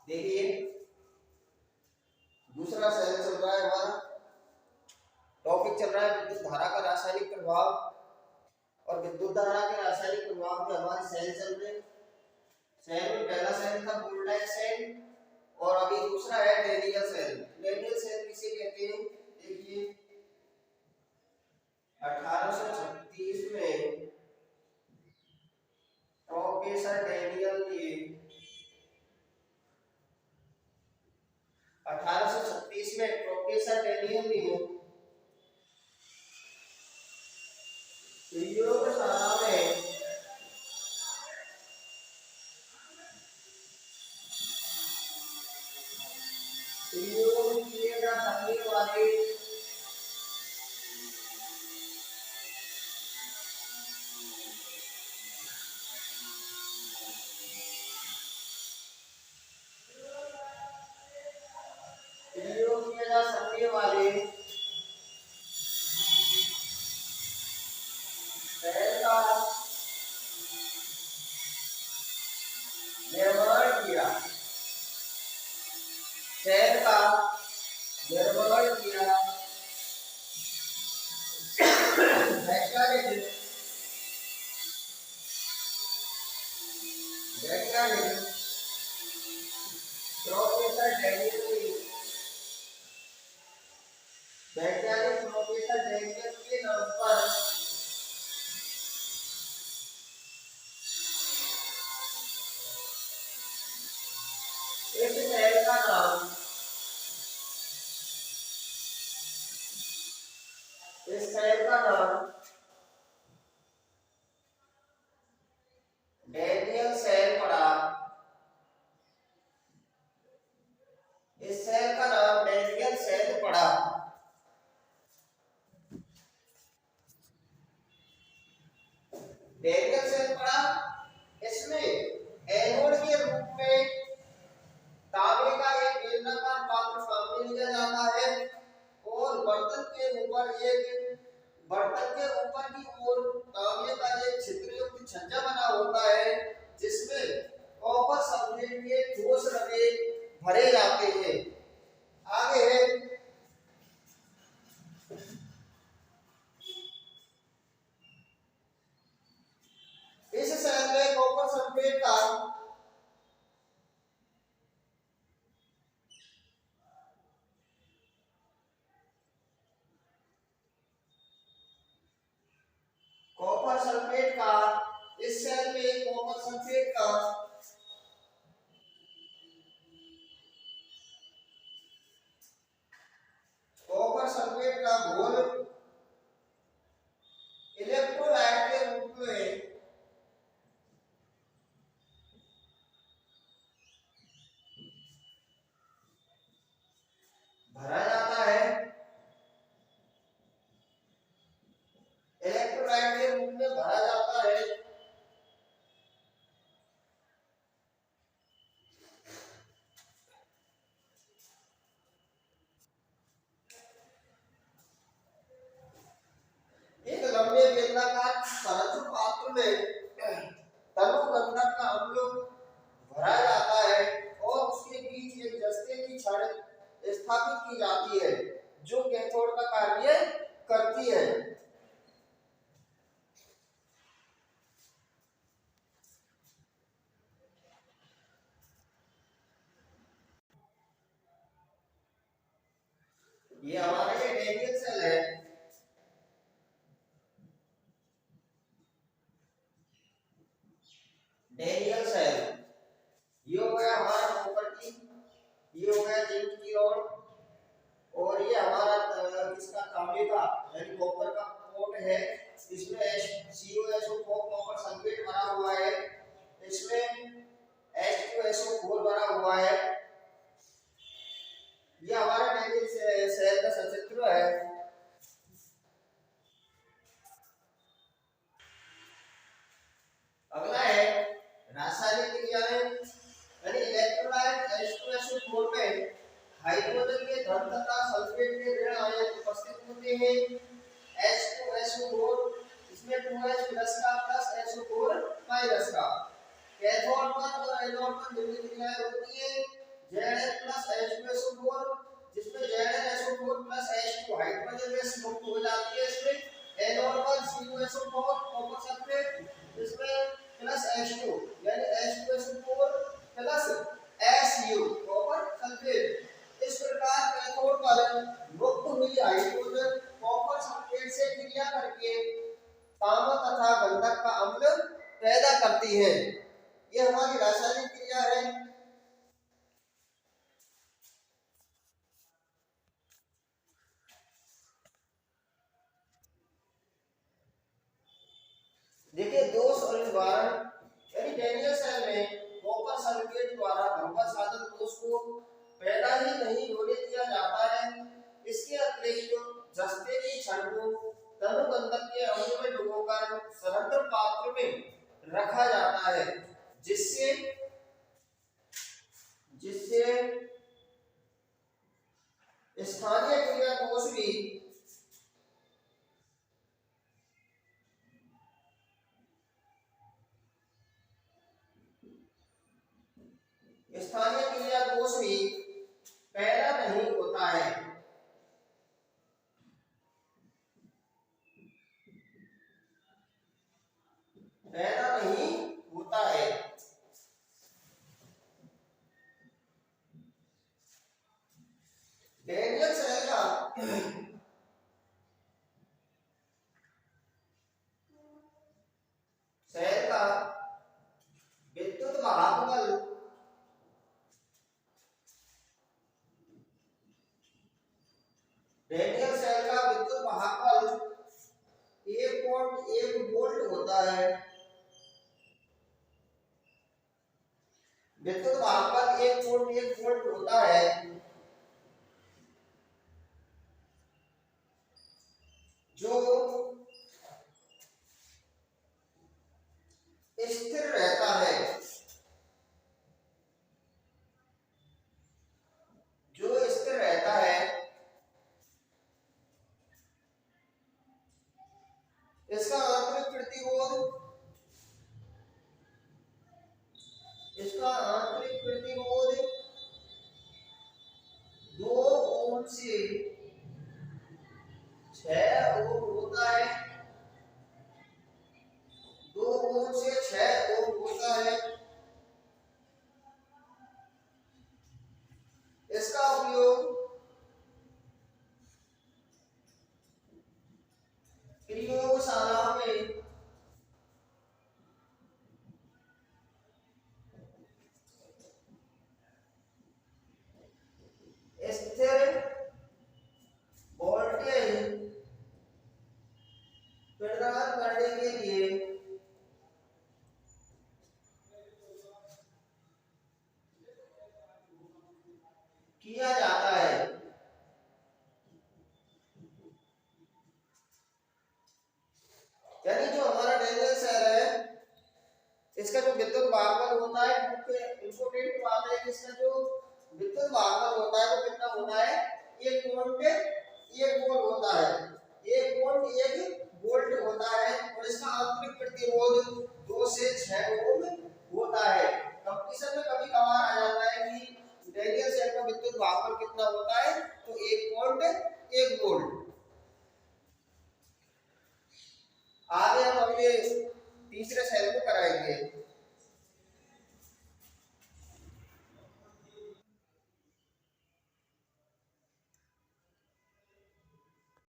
देखिए दूसरा सेल चल रहा है हमारा, टॉपिक चल रहा है विद्युत धारा का रासायनिक प्रभाव। और विद्युत धारा के रासायनिक प्रभाव में हमारे सेल चल रहे हैं। सेल में पहला सेल था गोल्डन सेल और अभी दूसरा है डेनियल सेल। डेनियल सेल किसे कहते हैं? देखिए 1836 में प्रोफेसर डेनियल ने 1836 में प्रोफेसर डेनियल ने प्रयोगशाला में प्रयोग किए जा सकने वाले सेल का निर्माण किया। सेल का निर्माण किया वैज्ञानिक प्रोफेसर डेनियल ने वैज्ञानिक प्रोफेसर डेनियल के नाम पर इस सेल का नाम डेनियल सेल पड़ा। इस सेल का नाम डेनियल सेल पड़ा। डेनियल सेल पड़ा। इसमें एनोड के रूप में तांबे का एक बेलनाकार पात्र सामने लिया जाता है और बर्तन के ऊपर की ओर तांबे का एक छिद्रयुक्त छज्जा बना होता है जिसमें कॉपर सल्फेट के ठोस रवे भरे जाते हैं। आगे है इस सेल में कॉपर सल्फेट का इस सेल में कॉपर सल्फेट का घोल इलेक्ट्रोलाइट के रूप में भरा जाता है। इलेक्ट्रोलाइट के रूप में भरा जाता है। एक लंबे बेलनाकार संरचित पात्र में तनु गंधक का अम्ल भरा जाता है और उसके बीच एक जस्ते की छड़ स्थापित की जाती है जो कैथोड का कार्य करती है। ये हमारा ये डेनियल सेल है। डेनियल सेल ये हो गया हमारा कॉपर की, ये हो गया जिंक की रॉड और ये हमारा इसका तांबे का यानी कॉपर का पोर्ट है। इसमें CuSO4 कॉपर सल्फेट भरा हुआ है। इसमें H2SO4 भरा हुआ है। ये हमारा डेनियल सेल का सचित्र है। अगला है रासायनिक क्रियाएं यानी इलेक्ट्रोलाइट H2SO4 में हाइड्रोजन के धन तथा सल्फेट के ऋण आयन उपस्थित होते हैं। H2SO4 इसमें 2H प्लस का प्लस SO4 माइनस का। कैथोड पर और एनोड पर निम्न क्रियाएं होती है। ZnPlus H2SO4, जिसमें ZnSO4 plus H2 hydrogen gas मुक्त हो जाती है इसमें, N पर CO2SO4 कॉपर सल्फेट, इसमें प्लस H2 यानी H2SO4 plus SU copper sulphate. इस प्रकार कैथोड पर मुक्त हुई हाइड्रोजन कॉपर सल्फेट से क्रिया करके तांबा तथा गंधक का अम्ल पैदा करती है। यह हमारी रासायनिक क्रिया है। देखिए दोष और निवारण, यानी डैनियल सेल में कॉपर सल्फेट द्वारा भंवर साधन दोष को पैदा ही नहीं होने दिया जाता है। इसके अतिरिक्त जस्ते की छड़ को तनुगंधक के अम्ल में डुबोकर सलंडर पात्र में रखा जाता है, जिससे स्थानीय क्रिया दोष भी पैदा नहीं होता है। पैदा नहीं होता है। डैनियल सेल का विद्युत वाहक बल डैनियल सेल का विद्युत वाहक बल 1.1 वोल्ट होता है। विद्युत वाहक बल 1.1 वोल्ट होता है, जो स्थिर रहता है। इसका आंतरिक प्रतिरोध 2 ओम से 6 ओम होता है। 2 ओम से 6 ओम होता है। इसका उपयोग प्रयोगशाला में स्थिर वोल्टेज प्रदान करने के लिए किया जाता है। यानी जो हमारा डैनियल सेल है, इसका जो विद्युत वाहक बल होता है, मुख्य इंपोर्टेंट बात है कि इसका जो विद्युत वाहक बल होता है वो कितना होता है, 1.1 वोल्ट होता है। 1.1 वोल्ट होता है और इसका आंतरिक प्रतिरोध 2 से 6 ओम होता है। कंपटीशन में कभी